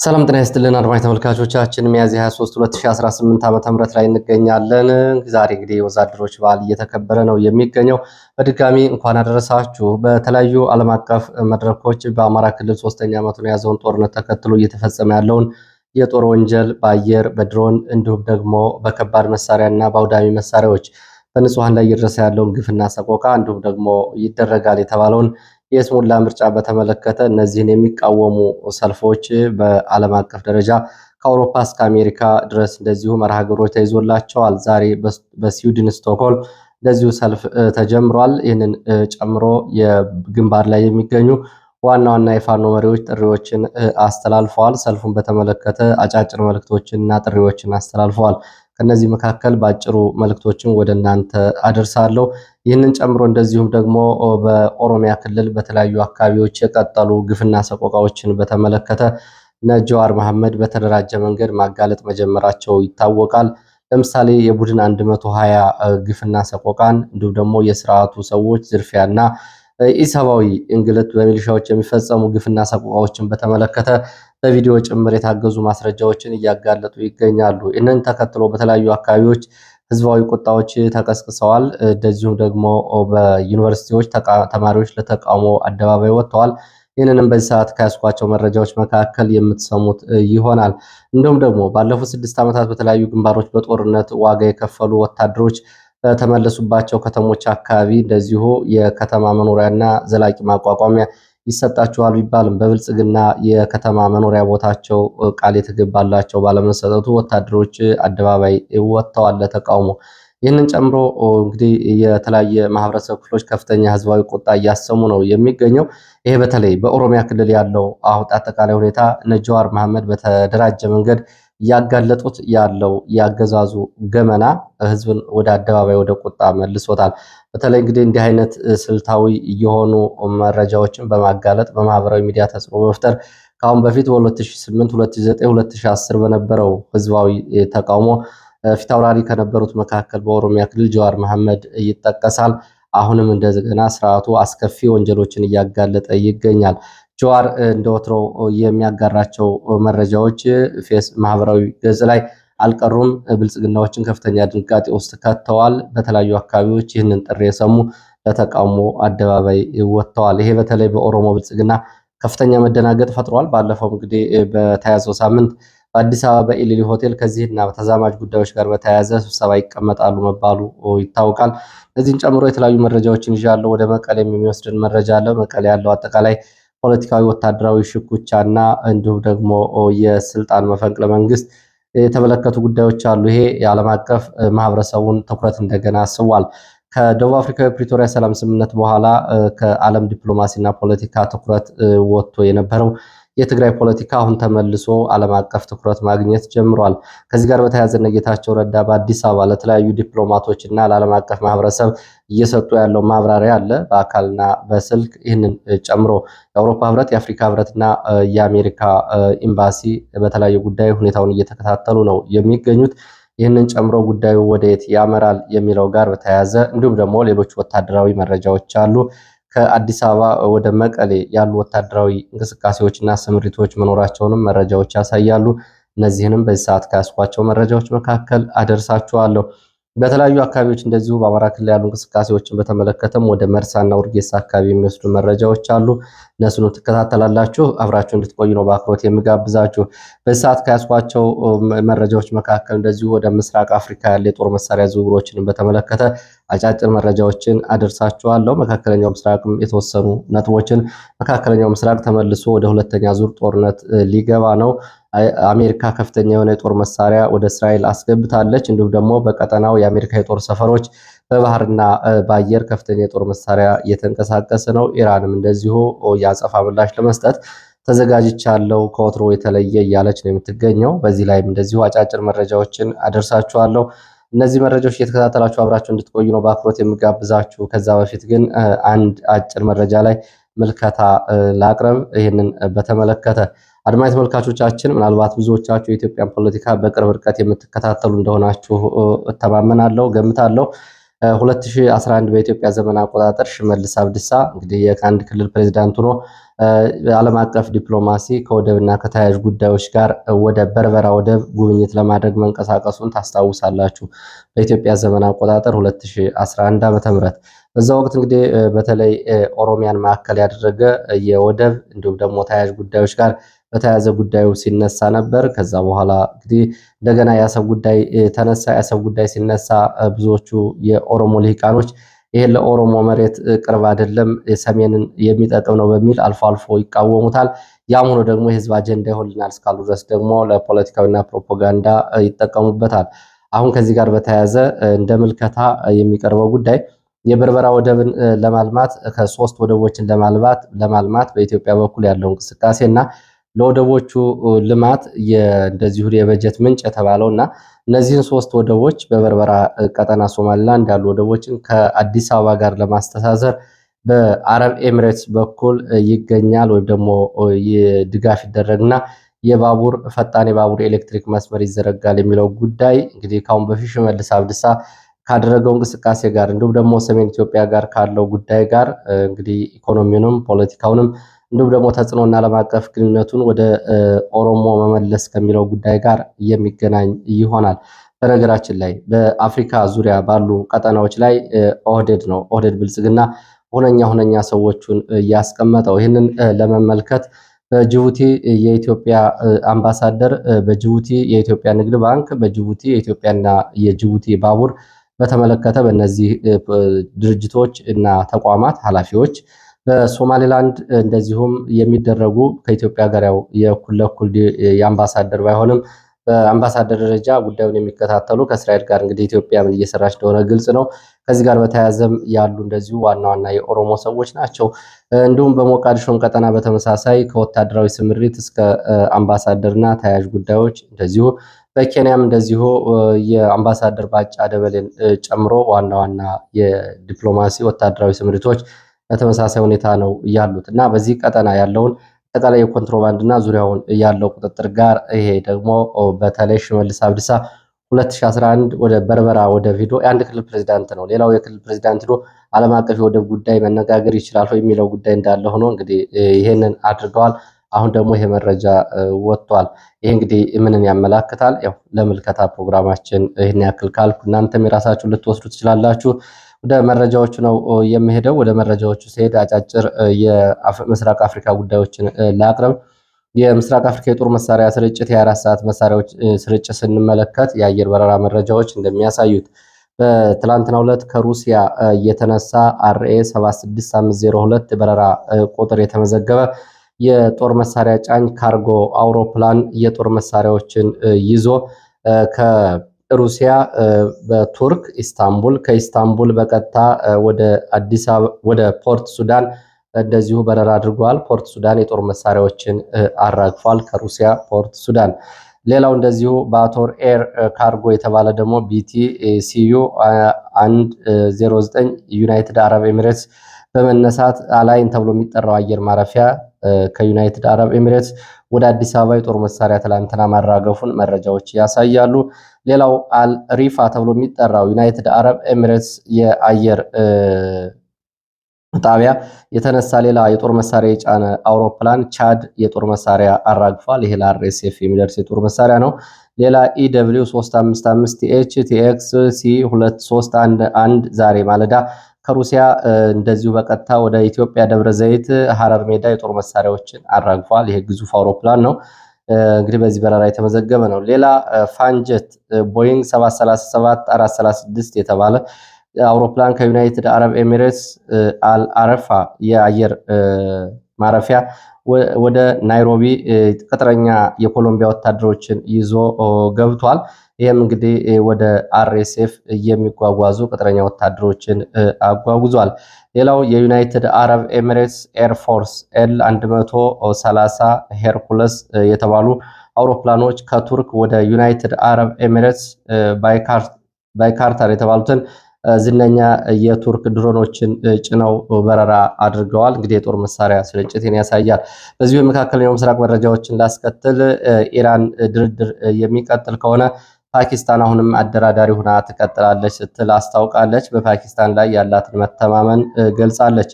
ሰላም ጤና ይስጥልን አድማጭ ተመልካቾቻችን ሚያዝያ 23 2018 ዓ.ም ላይ እንገኛለን። ዛሬ እንግዲህ የወዛደሮች በዓል እየተከበረ ነው የሚገኘው። በድጋሚ እንኳን አደረሳችሁ። በተለያዩ ዓለም አቀፍ መድረኮች በአማራ ክልል 3ኛ ዓመቱን የያዘውን ጦርነት ተከትሎ እየተፈጸመ ያለውን የጦር ወንጀል በአየር በድሮን እንዲሁም ደግሞ በከባድ መሳሪያና በአውዳሚ መሳሪያዎች በንጹሃን ላይ እየደረሰ ያለውን ግፍና ሰቆቃ እንዲሁም ደግሞ ይደረጋል የተባለውን የስሙላ ምርጫ በተመለከተ እነዚህን የሚቃወሙ ሰልፎች በዓለም አቀፍ ደረጃ ከአውሮፓ እስከ አሜሪካ ድረስ እንደዚሁ መርሃ ግብሮች ተይዞላቸዋል። ዛሬ በስዊድን ስቶክሆልም እንደዚሁ ሰልፍ ተጀምሯል። ይህንን ጨምሮ የግንባር ላይ የሚገኙ ዋና ዋና የፋኖ መሪዎች ጥሪዎችን አስተላልፈዋል። ሰልፉን በተመለከተ አጫጭር መልእክቶችንና ጥሪዎችን አስተላልፈዋል። ከነዚህ መካከል ባጭሩ መልእክቶችን ወደ እናንተ አደርሳለሁ። ይህንን ጨምሮ እንደዚሁም ደግሞ በኦሮሚያ ክልል በተለያዩ አካባቢዎች የቀጠሉ ግፍና ሰቆቃዎችን በተመለከተ ጀዋር መሐመድ በተደራጀ መንገድ ማጋለጥ መጀመራቸው ይታወቃል። ለምሳሌ የቡድን 120 ግፍና ሰቆቃን እንዲሁም ደግሞ የስርዓቱ ሰዎች ዝርፊያና ኢሰብአዊ እንግልት በሚሊሻዎች የሚፈጸሙ ግፍና ሰቆቃዎችን በተመለከተ በቪዲዮ ጭምር የታገዙ ማስረጃዎችን እያጋለጡ ይገኛሉ። ይህንን ተከትሎ በተለያዩ አካባቢዎች ህዝባዊ ቁጣዎች ተቀስቅሰዋል። እንደዚሁም ደግሞ በዩኒቨርሲቲዎች ተማሪዎች ለተቃውሞ አደባባይ ወጥተዋል። ይህንንም በዚህ ሰዓት ከያዝኳቸው መረጃዎች መካከል የምትሰሙት ይሆናል። እንዲሁም ደግሞ ባለፉት 6 ዓመታት በተለያዩ ግንባሮች በጦርነት ዋጋ የከፈሉ ወታደሮች በተመለሱባቸው ከተሞች አካባቢ እንደዚሁ የከተማ መኖሪያና ዘላቂ ማቋቋሚያ ይሰጣቸዋል ቢባልም በብልጽግና የከተማ መኖሪያ ቦታቸው ቃል የተገባላቸው ባለመሰጠቱ ወታደሮች አደባባይ ወጥተዋል ለተቃውሞ። ይህንን ጨምሮ እንግዲህ የተለያየ ማህበረሰብ ክፍሎች ከፍተኛ ህዝባዊ ቁጣ እያሰሙ ነው የሚገኘው። ይሄ በተለይ በኦሮሚያ ክልል ያለው አጠቃላይ ሁኔታ ጀዋር መሐመድ በተደራጀ መንገድ እያጋለጡት ያለው ያገዛዙ ገመና ህዝብን ወደ አደባባይ ወደ ቁጣ መልሶታል። በተለይ እንግዲህ እንዲህ አይነት ስልታዊ የሆኑ መረጃዎችን በማጋለጥ በማህበራዊ ሚዲያ ተጽዕኖ በመፍጠር ከአሁን በፊት በ2008፣ 2009፣ 2010 በነበረው ህዝባዊ ተቃውሞ ፊታውራሪ ከነበሩት መካከል በኦሮሚያ ክልል ጀዋር መሐመድ ይጠቀሳል። አሁንም እንደገና ስርዓቱ አስከፊ ወንጀሎችን እያጋለጠ ይገኛል። ጀዋር እንደወትሮ የሚያጋራቸው መረጃዎች ማህበራዊ ገጽ ላይ አልቀሩም። ብልጽግናዎችን ከፍተኛ ድንጋጤ ውስጥ ከተዋል። በተለያዩ አካባቢዎች ይህንን ጥሪ የሰሙ ለተቃውሞ አደባባይ ወጥተዋል። ይሄ በተለይ በኦሮሞ ብልጽግና ከፍተኛ መደናገጥ ፈጥሯል። ባለፈው እንግዲህ በተያዘው ሳምንት በአዲስ አበባ በኢሊሊ ሆቴል ከዚህና ተዛማጅ ጉዳዮች ጋር በተያያዘ ስብሰባ ይቀመጣሉ መባሉ ይታወቃል። እዚህን ጨምሮ የተለያዩ መረጃዎችን ይዣለሁ። ወደ መቀሌ የሚወስድን መረጃ አለ። መቀሌ ያለው አጠቃላይ ፖለቲካዊ ወታደራዊ ሽኩቻና እንዲሁም ደግሞ የስልጣን መፈንቅለ መንግስት የተመለከቱ ጉዳዮች አሉ። ይሄ የዓለም አቀፍ ማህበረሰቡን ትኩረት እንደገና ስቧል። ከደቡብ አፍሪካ የፕሪቶሪያ ሰላም ስምምነት በኋላ ከዓለም ዲፕሎማሲና ፖለቲካ ትኩረት ወጥቶ የነበረው የትግራይ ፖለቲካ አሁን ተመልሶ ዓለም አቀፍ ትኩረት ማግኘት ጀምሯል። ከዚህ ጋር በተያያዘ ጌታቸው ረዳ በአዲስ አበባ ለተለያዩ ዲፕሎማቶች እና ለዓለም አቀፍ ማህበረሰብ እየሰጡ ያለው ማብራሪያ አለ በአካልና በስልክ። ይህንን ጨምሮ የአውሮፓ ህብረት፣ የአፍሪካ ህብረትና የአሜሪካ ኤምባሲ በተለያዩ ጉዳይ ሁኔታውን እየተከታተሉ ነው የሚገኙት። ይህንን ጨምሮ ጉዳዩ ወደየት ያመራል የሚለው ጋር በተያያዘ እንዲሁም ደግሞ ሌሎች ወታደራዊ መረጃዎች አሉ። ከአዲስ አበባ ወደ መቀሌ ያሉ ወታደራዊ እንቅስቃሴዎችና ስምሪቶች መኖራቸውንም መረጃዎች ያሳያሉ። እነዚህንም በዚህ ሰዓት ከያዝኳቸው መረጃዎች መካከል አደርሳችኋለሁ። በተለያዩ አካባቢዎች እንደዚሁ በአማራ ክልል ያሉ እንቅስቃሴዎችን በተመለከተም ወደ መርሳና ውርጌሳ አካባቢ የሚወስዱ መረጃዎች አሉ። እነሱን ትከታተላላችሁ። አብራችሁ እንድትቆዩ ነው በአክብሮት የምጋብዛችሁ። በዚህ ሰዓት ከያዝኳቸው መረጃዎች መካከል እንደዚሁ ወደ ምስራቅ አፍሪካ ያለ የጦር መሳሪያ ዝውውሮችን በተመለከተ አጫጭር መረጃዎችን አደርሳችኋለሁ። መካከለኛው ምስራቅም የተወሰኑ ነጥቦችን መካከለኛው ምስራቅ ተመልሶ ወደ ሁለተኛ ዙር ጦርነት ሊገባ ነው። አሜሪካ ከፍተኛ የሆነ የጦር መሳሪያ ወደ እስራኤል አስገብታለች። እንዲሁም ደግሞ በቀጠናው የአሜሪካ የጦር ሰፈሮች በባህርና በአየር ከፍተኛ የጦር መሳሪያ እየተንቀሳቀሰ ነው። ኢራንም እንደዚሁ የአጸፋ ምላሽ ለመስጠት ተዘጋጅቻለሁ ከወትሮ የተለየ እያለች ነው የምትገኘው። በዚህ ላይም እንደዚሁ አጫጭር መረጃዎችን አደርሳችኋለሁ። እነዚህ መረጃዎች እየተከታተላችሁ አብራችሁ እንድትቆዩ ነው በአክብሮት የምጋብዛችሁ። ከዛ በፊት ግን አንድ አጭር መረጃ ላይ ምልከታ ላቅርብ። ይህንን በተመለከተ አድማጭ ተመልካቾቻችን ምናልባት ብዙዎቻችሁ የኢትዮጵያን ፖለቲካ በቅርብ ርቀት የምትከታተሉ እንደሆናችሁ እተማመናለሁ፣ ገምታለሁ። 2011 በኢትዮጵያ ዘመን አቆጣጠር ሽመልስ አብዲሳ እንግዲህ የአንድ ክልል ፕሬዚዳንት ሆኖ ዓለም አቀፍ ዲፕሎማሲ ከወደብና ከተያያዥ ጉዳዮች ጋር ወደ በርበራ ወደብ ጉብኝት ለማድረግ መንቀሳቀሱን ታስታውሳላችሁ። በኢትዮጵያ ዘመን አቆጣጠር 2011 ዓ.ም በዛ ወቅት እንግዲህ በተለይ ኦሮሚያን ማዕከል ያደረገ የወደብ እንዲሁም ደግሞ ተያያዥ ጉዳዮች ጋር በተያያዘ ጉዳዩ ሲነሳ ነበር። ከዛ በኋላ እንግዲህ እንደገና የአሰብ ጉዳይ ተነሳ። የአሰብ ጉዳይ ሲነሳ ብዙዎቹ የኦሮሞ ልሂቃኖች ይሄን ለኦሮሞ መሬት ቅርብ አይደለም፣ ሰሜንን የሚጠቅም ነው በሚል አልፎ አልፎ ይቃወሙታል። ያም ሆኖ ደግሞ የህዝብ አጀንዳ ይሆንልናል እስካሉ ድረስ ደግሞ ለፖለቲካዊና ፕሮፓጋንዳ ይጠቀሙበታል። አሁን ከዚህ ጋር በተያያዘ እንደ ምልከታ የሚቀርበው ጉዳይ የበርበራ ወደብን ለማልማት ከ3 ወደቦችን ለማልማት በኢትዮጵያ በኩል ያለው እንቅስቃሴ እና ለወደቦቹ ልማት እንደዚሁ የበጀት ምንጭ የተባለውና እነዚህን 3 ወደቦች በበርበራ ቀጠና ሶማሊላንድ ያሉ ወደቦችን ከአዲስ አበባ ጋር ለማስተሳሰር በአረብ ኤሚሬትስ በኩል ይገኛል ወይም ደግሞ ድጋፍ ይደረግና ፈጣን የባቡር ኤሌክትሪክ መስመር ይዘረጋል የሚለው ጉዳይ እንግዲህ ካሁን በፊት ሽመልስ አብዲሳ ካደረገው እንቅስቃሴ ጋር እንዲሁም ደግሞ ሰሜን ኢትዮጵያ ጋር ካለው ጉዳይ ጋር እንግዲህ ኢኮኖሚውንም ፖለቲካውንም እንዲሁም ደግሞ ተጽዕኖና ዓለም አቀፍ ግንኙነቱን ወደ ኦሮሞ መመለስ ከሚለው ጉዳይ ጋር የሚገናኝ ይሆናል። በነገራችን ላይ በአፍሪካ ዙሪያ ባሉ ቀጠናዎች ላይ ኦህዴድ ብልጽግና ሁነኛ ሰዎቹን እያስቀመጠው ይህንን ለመመልከት በጅቡቲ የኢትዮጵያ አምባሳደር፣ በጅቡቲ የኢትዮጵያ ንግድ ባንክ፣ በጅቡቲ የኢትዮጵያና የጅቡቲ ባቡር በተመለከተ በእነዚህ ድርጅቶች እና ተቋማት ኃላፊዎች በሶማሌላንድ እንደዚሁም የሚደረጉ ከኢትዮጵያ ጋር ያው የእኩል ለእኩል የአምባሳደር ባይሆንም በአምባሳደር ደረጃ ጉዳዩን የሚከታተሉ ከእስራኤል ጋር እንግዲህ ኢትዮጵያ ምን እየሰራች እንደሆነ ግልጽ ነው። ከዚህ ጋር በተያያዘም ያሉ እንደዚሁ ዋና ዋና የኦሮሞ ሰዎች ናቸው። እንዲሁም በሞቃዲሾም ቀጠና በተመሳሳይ ከወታደራዊ ስምሪት እስከ አምባሳደርና ተያያዥ ጉዳዮች እንደዚሁ በኬንያም እንደዚሁ የአምባሳደር ባጫ ደበሌን ጨምሮ ዋና ዋና የዲፕሎማሲ ወታደራዊ ስምሪቶች በተመሳሳይ ሁኔታ ነው ያሉት እና በዚህ ቀጠና ያለውን አጠቃላይ የኮንትሮባንድ እና ዙሪያውን ያለው ቁጥጥር ጋር ይሄ ደግሞ በተለይ ሽመልስ አብዲሳ 2011 ወደ በርበራ ወደብ ሂዶ የአንድ ክልል ፕሬዚዳንት ነው። ሌላው የክልል ፕሬዚዳንት ሂዶ ዓለም አቀፍ የወደብ ጉዳይ መነጋገር ይችላል የሚለው ጉዳይ እንዳለ ሆኖ እንግዲህ ይሄንን አድርገዋል። አሁን ደግሞ ይሄ መረጃ ወጥቷል። ይሄ እንግዲህ ምንን ያመላክታል? ያው ለምልከታ ፕሮግራማችን ይሄን ያክል ካልኩ እናንተም የራሳችሁን ልትወስዱ ትችላላችሁ። ወደ መረጃዎቹ ነው የምሄደው። ወደ መረጃዎቹ ሲሄድ አጫጭር የምስራቅ አፍሪካ ጉዳዮችን ላቅርብ። የምስራቅ አፍሪካ የጦር መሳሪያ ስርጭት የ24 ሰዓት መሳሪያዎች ስርጭት ስንመለከት የአየር በረራ መረጃዎች እንደሚያሳዩት በትላንትናው ዕለት ከሩሲያ የተነሳ አርኤ 76502 በረራ ቁጥር የተመዘገበ የጦር መሳሪያ ጫኝ ካርጎ አውሮፕላን የጦር መሳሪያዎችን ይዞ ከሩሲያ በቱርክ ኢስታንቡል፣ ከኢስታንቡል በቀጥታ ወደ አዲስ አበባ ወደ ፖርት ሱዳን እንደዚሁ በረራ አድርጓል። ፖርት ሱዳን የጦር መሳሪያዎችን አራግፏል ከሩሲያ ፖርት ሱዳን። ሌላው እንደዚሁ ባቶር ኤር ካርጎ የተባለ ደግሞ ቢቲ ሲዩ 109 ዩናይትድ አረብ ኤሚሬትስ በመነሳት አላይን ተብሎ የሚጠራው አየር ማረፊያ ከዩናይትድ አረብ ኤሚሬትስ ወደ አዲስ አበባ የጦር መሳሪያ ትላንትና ማራገፉን መረጃዎች ያሳያሉ። ሌላው አልሪፋ ተብሎ የሚጠራው ዩናይትድ አረብ ኤሚሬትስ የአየር ጣቢያ የተነሳ ሌላ የጦር መሳሪያ የጫነ አውሮፕላን ቻድ የጦር መሳሪያ አራግፏል። ይሄ ለአርኤስኤፍ የሚደርስ የጦር መሳሪያ ነው። ሌላ ኢደብሊው 355 ቲኤች ቲኤክስ ሲ 2311 ዛሬ ማለዳ ከሩሲያ እንደዚሁ በቀጥታ ወደ ኢትዮጵያ ደብረ ዘይት ሐረር ሜዳ የጦር መሳሪያዎችን አራግፏል። ይሄ ግዙፍ አውሮፕላን ነው። እንግዲህ በዚህ በረራ የተመዘገበ ነው። ሌላ ፋንጀት ቦይንግ 737 436 የተባለ አውሮፕላን ከዩናይትድ አረብ ኤሚሬትስ አልአረፋ የአየር ማረፊያ ወደ ናይሮቢ ቅጥረኛ የኮሎምቢያ ወታደሮችን ይዞ ገብቷል። ይህም እንግዲህ ወደ አርኤስኤፍ የሚጓጓዙ ቅጥረኛ ወታደሮችን አጓጉዟል። ሌላው የዩናይትድ አረብ ኤሚሬትስ ኤርፎርስ ኤል 130 ሄርኩለስ የተባሉ አውሮፕላኖች ከቱርክ ወደ ዩናይትድ አረብ ኤሚሬትስ ባይካርታር የተባሉትን ዝነኛ የቱርክ ድሮኖችን ጭነው በረራ አድርገዋል። እንግዲህ የጦር መሳሪያ ስርጭትን ያሳያል። በዚሁ የመካከለኛው ምስራቅ መረጃዎችን ላስከትል። ኢራን ድርድር የሚቀጥል ከሆነ ፓኪስታን አሁንም አደራዳሪ ሆና ትቀጥላለች ስትል አስታውቃለች። በፓኪስታን ላይ ያላትን መተማመን ገልጻለች።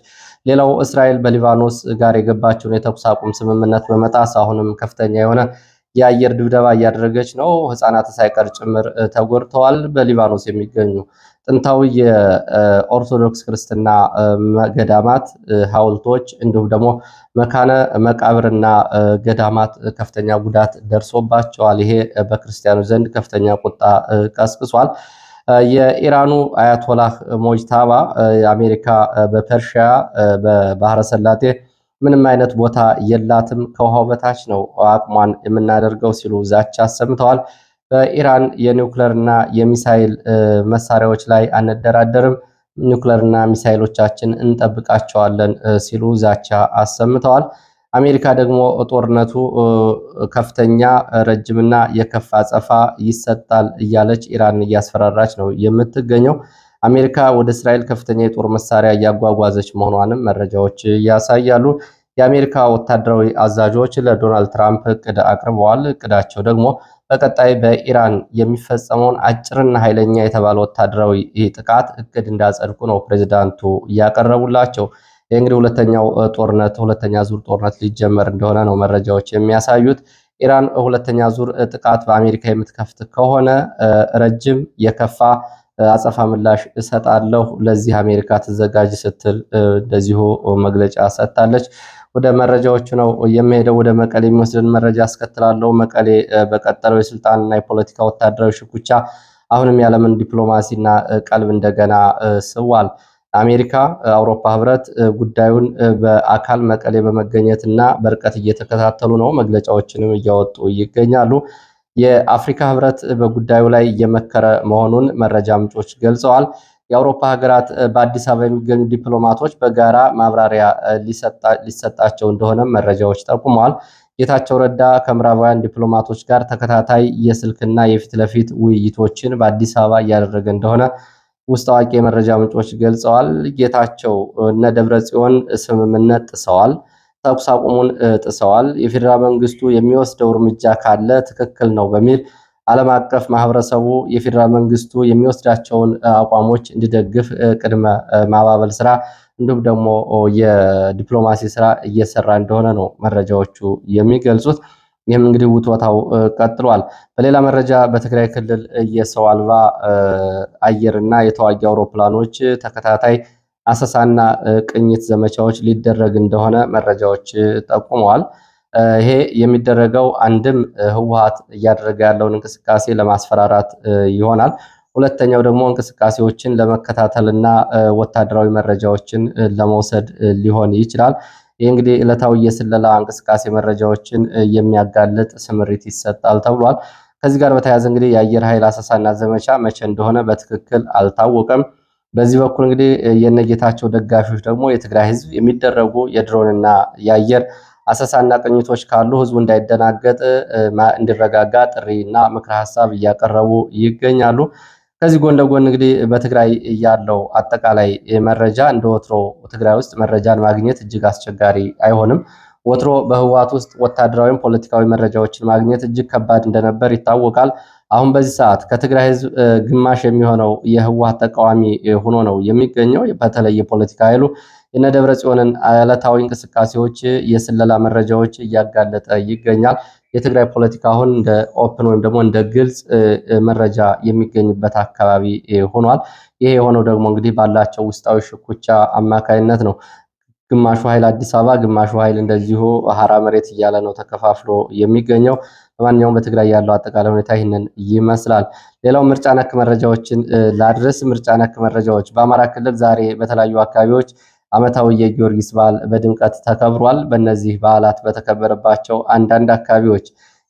ሌላው እስራኤል በሊባኖስ ጋር የገባችውን የተኩስ አቁም ስምምነት በመጣስ አሁንም ከፍተኛ የሆነ የአየር ድብደባ እያደረገች ነው። ህፃናት ሳይቀር ጭምር ተጎድተዋል። በሊባኖስ የሚገኙ ጥንታዊ የኦርቶዶክስ ክርስትና ገዳማት፣ ሐውልቶች እንዲሁም ደግሞ መካነ መቃብርና ገዳማት ከፍተኛ ጉዳት ደርሶባቸዋል። ይሄ በክርስቲያኖች ዘንድ ከፍተኛ ቁጣ ቀስቅሷል። የኢራኑ አያቶላህ ሞጅታባ አሜሪካ በፐርሺያ በባህረ ሰላጤ ምንም አይነት ቦታ የላትም፣ ከውሃው በታች ነው አቅሟን የምናደርገው ሲሉ ዛቻ አሰምተዋል። በኢራን የኒውክለርና የሚሳይል መሳሪያዎች ላይ አንደራደርም፣ ኒውክለርና ሚሳይሎቻችን እንጠብቃቸዋለን ሲሉ ዛቻ አሰምተዋል። አሜሪካ ደግሞ ጦርነቱ ከፍተኛ ረጅምና የከፋ አጸፋ ይሰጣል እያለች ኢራን እያስፈራራች ነው የምትገኘው። አሜሪካ ወደ እስራኤል ከፍተኛ የጦር መሳሪያ እያጓጓዘች መሆኗንም መረጃዎች ያሳያሉ። የአሜሪካ ወታደራዊ አዛዦች ለዶናልድ ትራምፕ እቅድ አቅርበዋል። እቅዳቸው ደግሞ በቀጣይ በኢራን የሚፈጸመውን አጭርና ኃይለኛ የተባለ ወታደራዊ ጥቃት እቅድ እንዳጸድቁ ነው ፕሬዚዳንቱ እያቀረቡላቸው። ይህ እንግዲህ ሁለተኛ ዙር ጦርነት ሊጀመር እንደሆነ ነው መረጃዎች የሚያሳዩት። ኢራን ሁለተኛ ዙር ጥቃት በአሜሪካ የምትከፍት ከሆነ ረጅም የከፋ አጸፋ ምላሽ እሰጣለሁ፣ ለዚህ አሜሪካ ትዘጋጅ ስትል እንደዚሁ መግለጫ ሰጥታለች። ወደ መረጃዎቹ ነው የሚሄደው። ወደ መቀሌ የሚወስድን መረጃ አስከትላለሁ። መቀሌ በቀጠለው የስልጣንና የፖለቲካ ወታደራዊ ሽኩቻ አሁንም የዓለምን ዲፕሎማሲና ቀልብ እንደገና ስቧል። አሜሪካ፣ አውሮፓ ህብረት ጉዳዩን በአካል መቀሌ በመገኘትና በርቀት እየተከታተሉ ነው። መግለጫዎችንም እያወጡ ይገኛሉ። የአፍሪካ ህብረት በጉዳዩ ላይ እየመከረ መሆኑን መረጃ ምንጮች ገልጸዋል። የአውሮፓ ሀገራት በአዲስ አበባ የሚገኙ ዲፕሎማቶች በጋራ ማብራሪያ ሊሰጣቸው እንደሆነ መረጃዎች ጠቁመዋል። ጌታቸው ረዳ ከምዕራባውያን ዲፕሎማቶች ጋር ተከታታይ የስልክና የፊት ለፊት ውይይቶችን በአዲስ አበባ እያደረገ እንደሆነ ውስጥ አዋቂ የመረጃ ምንጮች ገልጸዋል። ጌታቸው እነ ደብረ ጽዮን ስምምነት ጥሰዋል፣ ተኩስ አቁሙን ጥሰዋል፣ የፌዴራል መንግስቱ የሚወስደው እርምጃ ካለ ትክክል ነው በሚል ዓለም አቀፍ ማህበረሰቡ የፌዴራል መንግስቱ የሚወስዳቸውን አቋሞች እንዲደግፍ ቅድመ ማባበል ስራ እንዲሁም ደግሞ የዲፕሎማሲ ስራ እየሰራ እንደሆነ ነው መረጃዎቹ የሚገልጹት። ይህም እንግዲህ ውትወታው ቀጥሏል። በሌላ መረጃ በትግራይ ክልል የሰው አልባ አየርና የተዋጊ አውሮፕላኖች ተከታታይ አሰሳና ቅኝት ዘመቻዎች ሊደረግ እንደሆነ መረጃዎች ጠቁመዋል። ይሄ የሚደረገው አንድም ህወሓት እያደረገ ያለውን እንቅስቃሴ ለማስፈራራት ይሆናል። ሁለተኛው ደግሞ እንቅስቃሴዎችን ለመከታተልና ወታደራዊ መረጃዎችን ለመውሰድ ሊሆን ይችላል። ይህ እንግዲህ ዕለታዊ የስለላ እንቅስቃሴ መረጃዎችን የሚያጋልጥ ስምሪት ይሰጣል ተብሏል። ከዚህ ጋር በተያያዘ እንግዲህ የአየር ኃይል አሰሳና ዘመቻ መቼ እንደሆነ በትክክል አልታወቀም። በዚህ በኩል እንግዲህ የነጌታቸው ደጋፊዎች ደግሞ የትግራይ ህዝብ የሚደረጉ የድሮንና የአየር አሰሳና ቅኝቶች ካሉ ህዝቡ እንዳይደናገጥ እንዲረጋጋ ጥሪና ምክረ ሀሳብ እያቀረቡ ይገኛሉ። ከዚህ ጎን ለጎን እንግዲህ በትግራይ ያለው አጠቃላይ መረጃ እንደ ወትሮ ትግራይ ውስጥ መረጃን ማግኘት እጅግ አስቸጋሪ አይሆንም። ወትሮ በህወሓት ውስጥ ወታደራዊም ፖለቲካዊ መረጃዎችን ማግኘት እጅግ ከባድ እንደነበር ይታወቃል። አሁን በዚህ ሰዓት ከትግራይ ህዝብ ግማሽ የሚሆነው የህወሓት ተቃዋሚ ሆኖ ነው የሚገኘው። በተለይ የፖለቲካ ኃይሉ የነ ደብረ ጽዮንን ዕለታዊ እንቅስቃሴዎች፣ የስለላ መረጃዎች እያጋለጠ ይገኛል። የትግራይ ፖለቲካ አሁን እንደ ኦፕን ወይም ደግሞ እንደ ግልጽ መረጃ የሚገኝበት አካባቢ ሆኗል። ይሄ የሆነው ደግሞ እንግዲህ ባላቸው ውስጣዊ ሽኩቻ አማካይነት ነው። ግማሹ ኃይል አዲስ አበባ፣ ግማሹ ኃይል እንደዚሁ ሀራ መሬት እያለ ነው ተከፋፍሎ የሚገኘው። ለማንኛውም በትግራይ ያለው አጠቃላይ ሁኔታ ይህንን ይመስላል። ሌላው ምርጫ ነክ መረጃዎችን ላድረስ። ምርጫ ነክ መረጃዎች በአማራ ክልል ዛሬ በተለያዩ አካባቢዎች ዓመታዊ የጊዮርጊስ በዓል በድምቀት ተከብሯል። በእነዚህ በዓላት በተከበረባቸው አንዳንድ አካባቢዎች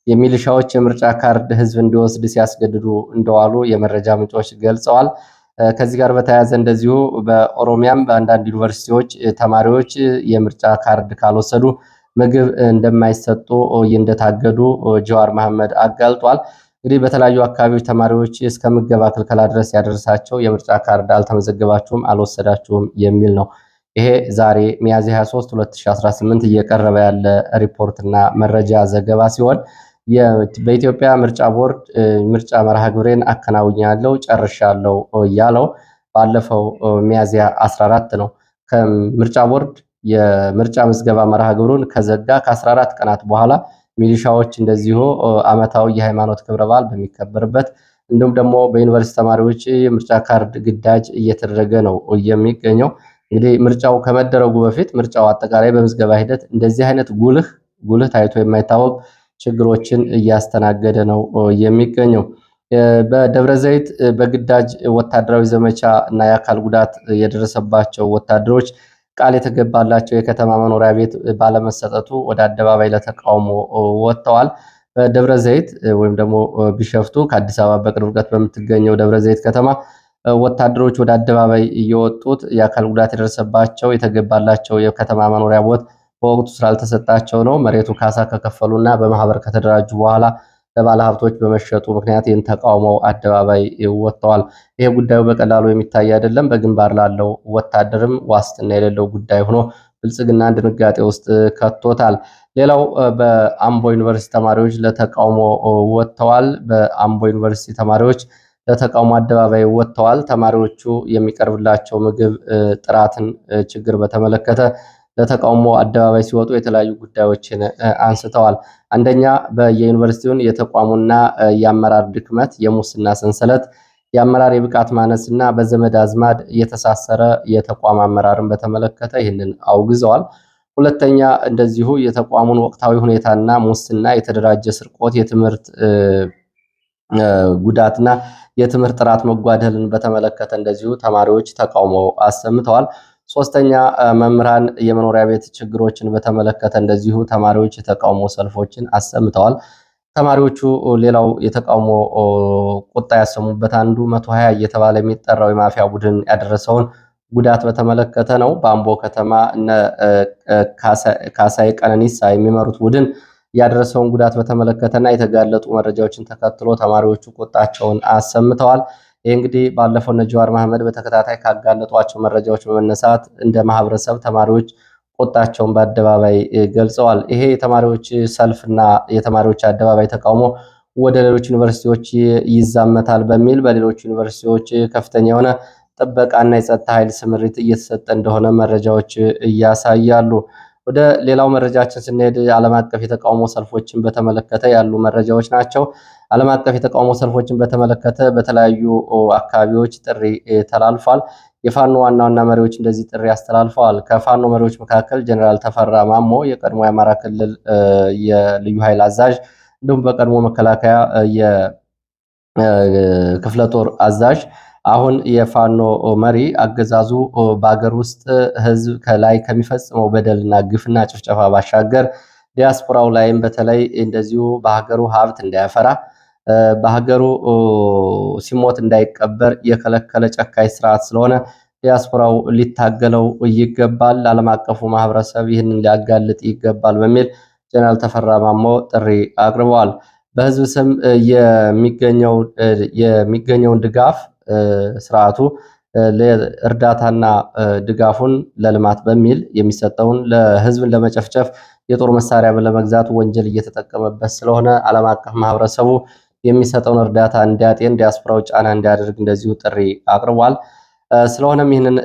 የሚሊሻዎች የምርጫ ካርድ ህዝብ እንዲወስድ ሲያስገድዱ እንደዋሉ የመረጃ ምንጮች ገልጸዋል። ከዚህ ጋር በተያያዘ እንደዚሁ በኦሮሚያም በአንዳንድ ዩኒቨርሲቲዎች ተማሪዎች የምርጫ ካርድ ካልወሰዱ ምግብ እንደማይሰጡ እንደታገዱ ጀዋር መሐመድ አጋልጧል። እንግዲህ በተለያዩ አካባቢዎች ተማሪዎች እስከ ምገባ ክልከላ ድረስ ያደረሳቸው የምርጫ ካርድ አልተመዘገባችሁም፣ አልወሰዳችሁም የሚል ነው። ይሄ ዛሬ ሚያዝያ 23 2018 እየቀረበ ያለ ሪፖርትና መረጃ ዘገባ ሲሆን በኢትዮጵያ ምርጫ ቦርድ ምርጫ መርሃ ግብሬን አከናውኛለሁ ጨርሻለሁ ያለው ባለፈው ሚያዝያ 14 ነው። ከምርጫ ቦርድ የምርጫ ምዝገባ መርሃ ግብሩን ከዘጋ ከ14 ቀናት በኋላ ሚሊሻዎች እንደዚሁ ዓመታዊ የሃይማኖት ክብረ በዓል በሚከበርበት እንዲሁም ደግሞ በዩኒቨርሲቲ ተማሪዎች የምርጫ ካርድ ግዳጅ እየተደረገ ነው የሚገኘው። እንግዲህ ምርጫው ከመደረጉ በፊት ምርጫው አጠቃላይ በምዝገባ ሂደት እንደዚህ አይነት ጉልህ ታይቶ የማይታወቅ ችግሮችን እያስተናገደ ነው የሚገኘው። በደብረ ዘይት በግዳጅ ወታደራዊ ዘመቻ እና የአካል ጉዳት የደረሰባቸው ወታደሮች ቃል የተገባላቸው የከተማ መኖሪያ ቤት ባለመሰጠቱ ወደ አደባባይ ለተቃውሞ ወጥተዋል። በደብረ ዘይት ወይም ደግሞ ቢሸፍቱ ከአዲስ አበባ በቅርብ ርቀት በምትገኘው ደብረ ዘይት ከተማ ወታደሮች ወደ አደባባይ እየወጡት የአካል ጉዳት የደረሰባቸው የተገባላቸው የከተማ መኖሪያ ቦት በወቅቱ ስላልተሰጣቸው ነው። መሬቱ ካሳ ከከፈሉና በማህበር ከተደራጁ በኋላ ለባለ ሀብቶች በመሸጡ ምክንያት ይህን ተቃውመው አደባባይ ወጥተዋል። ይሄ ጉዳዩ በቀላሉ የሚታይ አይደለም። በግንባር ላለው ወታደርም ዋስትና የሌለው ጉዳይ ሆኖ ብልጽግና ድንጋጤ ውስጥ ከቶታል። ሌላው በአምቦ ዩኒቨርሲቲ ተማሪዎች ለተቃውሞ ወጥተዋል። በአምቦ ዩኒቨርሲቲ ተማሪዎች ለተቃውሞ አደባባይ ወጥተዋል። ተማሪዎቹ የሚቀርብላቸው ምግብ ጥራትን ችግር በተመለከተ ለተቃውሞ አደባባይ ሲወጡ የተለያዩ ጉዳዮችን አንስተዋል። አንደኛ በየዩኒቨርሲቲውን የተቋሙና የአመራር ድክመት፣ የሙስና ሰንሰለት፣ የአመራር የብቃት ማነስና በዘመድ አዝማድ የተሳሰረ የተቋም አመራርን በተመለከተ ይህንን አውግዘዋል። ሁለተኛ እንደዚሁ የተቋሙን ወቅታዊ ሁኔታና ሙስና፣ የተደራጀ ስርቆት፣ የትምህርት ጉዳትና የትምህርት ጥራት መጓደልን በተመለከተ እንደዚሁ ተማሪዎች ተቃውሞ አሰምተዋል። ሶስተኛ መምህራን የመኖሪያ ቤት ችግሮችን በተመለከተ እንደዚሁ ተማሪዎች የተቃውሞ ሰልፎችን አሰምተዋል። ተማሪዎቹ ሌላው የተቃውሞ ቁጣ ያሰሙበት አንዱ 120 እየተባለ የሚጠራው የማፊያ ቡድን ያደረሰውን ጉዳት በተመለከተ ነው። በአምቦ ከተማ እነ ካሳይ ቀነኒሳ የሚመሩት ቡድን ያደረሰውን ጉዳት በተመለከተና የተጋለጡ መረጃዎችን ተከትሎ ተማሪዎቹ ቁጣቸውን አሰምተዋል። ይህ እንግዲህ ባለፈው እነ ጀዋር መሐመድ በተከታታይ ካጋለጧቸው መረጃዎች በመነሳት እንደ ማህበረሰብ ተማሪዎች ቁጣቸውን በአደባባይ ገልጸዋል። ይሄ የተማሪዎች ሰልፍና የተማሪዎች አደባባይ ተቃውሞ ወደ ሌሎች ዩኒቨርሲቲዎች ይዛመታል በሚል በሌሎች ዩኒቨርሲቲዎች ከፍተኛ የሆነ ጥበቃና የጸጥታ ኃይል ስምሪት እየተሰጠ እንደሆነ መረጃዎች እያሳያሉ። ወደ ሌላው መረጃችን ስንሄድ ዓለም አቀፍ የተቃውሞ ሰልፎችን በተመለከተ ያሉ መረጃዎች ናቸው። ዓለም አቀፍ የተቃውሞ ሰልፎችን በተመለከተ በተለያዩ አካባቢዎች ጥሪ ተላልፏል። የፋኖ ዋና ዋና መሪዎች እንደዚህ ጥሪ አስተላልፈዋል። ከፋኖ መሪዎች መካከል ጀነራል ተፈራ ማሞ የቀድሞ የአማራ ክልል የልዩ ኃይል አዛዥ እንዲሁም በቀድሞ መከላከያ የክፍለ ጦር አዛዥ አሁን የፋኖ መሪ አገዛዙ በአገር ውስጥ ህዝብ ከላይ ከሚፈጽመው በደልና ግፍና ጭፍጨፋ ባሻገር ዲያስፖራው ላይም በተለይ እንደዚሁ በሀገሩ ሀብት እንዳያፈራ በሀገሩ ሲሞት እንዳይቀበር የከለከለ ጨካኝ ስርዓት ስለሆነ ዲያስፖራው ሊታገለው ይገባል፣ ዓለም አቀፉ ማህበረሰብ ይህንን ሊያጋልጥ ይገባል በሚል ጀነራል ተፈራ ማሞ ጥሪ አቅርበዋል። በህዝብ ስም የሚገኘውን ድጋፍ ስርዓቱ ለእርዳታና ድጋፉን ለልማት በሚል የሚሰጠውን ለህዝብን ለመጨፍጨፍ የጦር መሳሪያ ለመግዛት ወንጀል እየተጠቀመበት ስለሆነ ዓለም አቀፍ ማህበረሰቡ የሚሰጠውን እርዳታ እንዲያጤን ዲያስፖራው ጫና እንዲያደርግ እንደዚሁ ጥሪ አቅርቧል። ስለሆነም ይህንን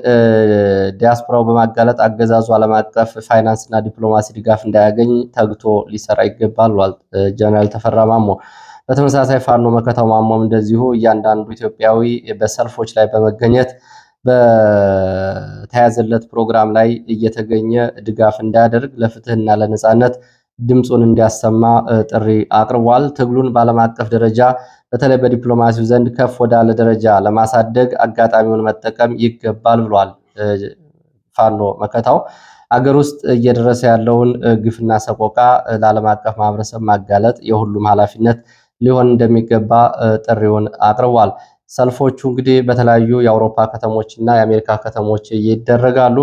ዲያስፖራው በማጋለጥ አገዛዙ ዓለም አቀፍ ፋይናንስና ዲፕሎማሲ ድጋፍ እንዳያገኝ ተግቶ ሊሰራ ይገባል ብሏል ጀነራል ተፈራ ማሞ። በተመሳሳይ ፋኖ መከታው ማሞም እንደዚሁ እያንዳንዱ ኢትዮጵያዊ በሰልፎች ላይ በመገኘት በተያዘለት ፕሮግራም ላይ እየተገኘ ድጋፍ እንዲያደርግ ለፍትህና ለነጻነት ድምፁን እንዲያሰማ ጥሪ አቅርቧል። ትግሉን በዓለም አቀፍ ደረጃ በተለይ በዲፕሎማሲው ዘንድ ከፍ ወዳለ ደረጃ ለማሳደግ አጋጣሚውን መጠቀም ይገባል ብሏል ፋኖ መከታው። አገር ውስጥ እየደረሰ ያለውን ግፍና ሰቆቃ ለዓለም አቀፍ ማህበረሰብ ማጋለጥ የሁሉም ኃላፊነት ሊሆን እንደሚገባ ጥሪውን አቅርቧል። ሰልፎቹ እንግዲህ በተለያዩ የአውሮፓ ከተሞች እና የአሜሪካ ከተሞች ይደረጋሉ።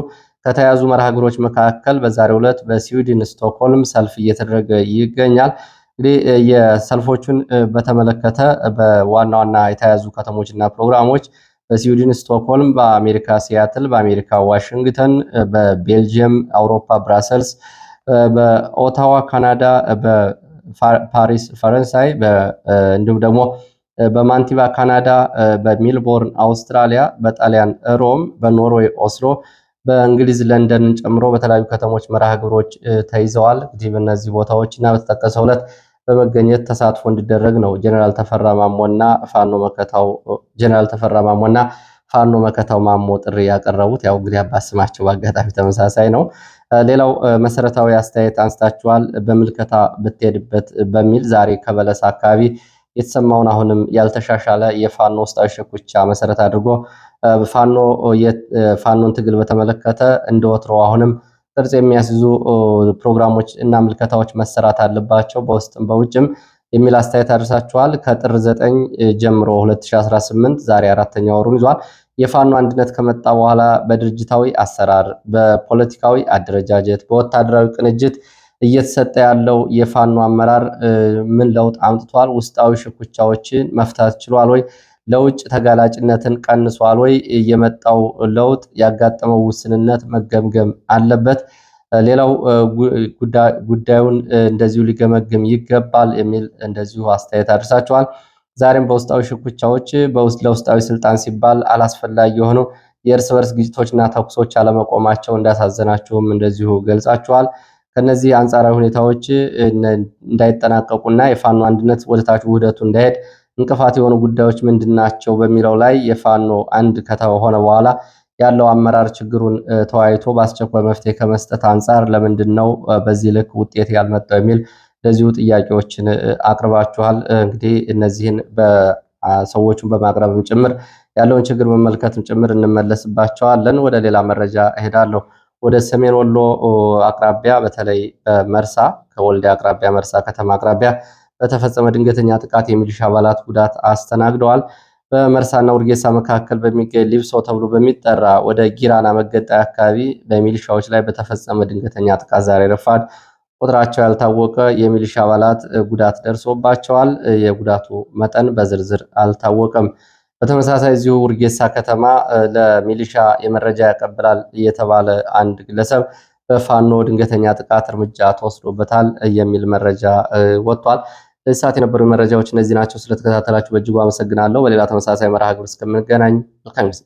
ከተያዙ መርሃ ግብሮች መካከል በዛሬው ዕለት በስዊድን ስቶክሆልም ሰልፍ እየተደረገ ይገኛል። እንግዲህ የሰልፎቹን በተመለከተ በዋና ዋና የተያዙ ከተሞችና ፕሮግራሞች በስዊድን ስቶክሆልም፣ በአሜሪካ ሲያትል፣ በአሜሪካ ዋሽንግተን፣ በቤልጅየም አውሮፓ ብራሰልስ፣ በኦታዋ ካናዳ፣ በፓሪስ ፈረንሳይ፣ እንዲሁም ደግሞ በማንቲቫ ካናዳ፣ በሜልቦርን አውስትራሊያ፣ በጣሊያን ሮም፣ በኖርዌይ ኦስሎ፣ በእንግሊዝ ለንደንን ጨምሮ በተለያዩ ከተሞች መርሃ ግብሮች ተይዘዋል። እንግዲህ በእነዚህ ቦታዎች እና በተጠቀሰው ዕለት በመገኘት ተሳትፎ እንዲደረግ ነው ጀነራል ተፈራ ማሞና ፋኖ መከታው ማሞ ጥሪ ያቀረቡት። ያው እንግዲህ አባት ስማቸው በአጋጣሚ ተመሳሳይ ነው። ሌላው መሰረታዊ አስተያየት አንስታችኋል፣ በምልከታ ብትሄድበት በሚል ዛሬ ከበለስ አካባቢ የተሰማውን አሁንም ያልተሻሻለ የፋኖ ውስጣዊ ሽኩቻ መሰረት አድርጎ ፋኖን ትግል በተመለከተ እንደወትሮ አሁንም ቅርጽ የሚያስይዙ ፕሮግራሞች እና ምልከታዎች መሰራት አለባቸው በውስጥም በውጭም የሚል አስተያየት አድርሳችኋል። ከጥር 9 ጀምሮ 2018 ዛሬ አራተኛ ወሩን ይዟል። የፋኖ አንድነት ከመጣ በኋላ በድርጅታዊ አሰራር፣ በፖለቲካዊ አደረጃጀት፣ በወታደራዊ ቅንጅት እየተሰጠ ያለው የፋኖ አመራር ምን ለውጥ አምጥቷል? ውስጣዊ ሽኩቻዎችን መፍታት ችሏል ወይ? ለውጭ ተጋላጭነትን ቀንሷል ወይ? የመጣው ለውጥ ያጋጠመው ውስንነት መገምገም አለበት። ሌላው ጉዳዩን እንደዚሁ ሊገመግም ይገባል የሚል እንደዚሁ አስተያየት አድርሳችኋል። ዛሬም በውስጣዊ ሽኩቻዎች ለውስጣዊ ስልጣን ሲባል አላስፈላጊ የሆኑ የእርስ በርስ ግጭቶችና ተኩሶች አለመቆማቸው እንዳሳዘናችሁም እንደዚሁ ገልጻችኋል። ከነዚህ አንጻራዊ ሁኔታዎች እንዳይጠናቀቁና የፋኖ አንድነት ወደታች ውህደቱ እንዳይሄድ እንቅፋት የሆኑ ጉዳዮች ምንድናቸው በሚለው ላይ የፋኖ አንድ ከተሆነ በኋላ ያለው አመራር ችግሩን ተወያይቶ በአስቸኳይ መፍትሄ ከመስጠት አንጻር ለምንድን ነው በዚህ ልክ ውጤት ያልመጣው የሚል እንደዚሁ ጥያቄዎችን አቅርባችኋል። እንግዲህ እነዚህን በሰዎቹን በማቅረብም ጭምር ያለውን ችግር መመልከትም ጭምር እንመለስባቸዋለን። ወደ ሌላ መረጃ እሄዳለሁ። ወደ ሰሜን ወሎ አቅራቢያ በተለይ በመርሳ ከወልዲያ አቅራቢያ መርሳ ከተማ አቅራቢያ በተፈጸመ ድንገተኛ ጥቃት የሚሊሻ አባላት ጉዳት አስተናግደዋል። በመርሳና ውርጌሳ መካከል በሚገኝ ሊብሶ ተብሎ በሚጠራ ወደ ጊራና መገንጠያ አካባቢ በሚሊሻዎች ላይ በተፈጸመ ድንገተኛ ጥቃት ዛሬ ረፋድ ቁጥራቸው ያልታወቀ የሚሊሻ አባላት ጉዳት ደርሶባቸዋል። የጉዳቱ መጠን በዝርዝር አልታወቀም። በተመሳሳይ እዚሁ ውርጌሳ ከተማ ለሚሊሻ የመረጃ ያቀብላል የተባለ አንድ ግለሰብ በፋኖ ድንገተኛ ጥቃት እርምጃ ተወስዶበታል የሚል መረጃ ወጥቷል። ለዚህ ሰዓት የነበሩ መረጃዎች እነዚህ ናቸው። ስለተከታተላችሁ በእጅጉ አመሰግናለሁ። በሌላ ተመሳሳይ መርሃ ግብር እስከምንገናኝ መልካም ጊዜ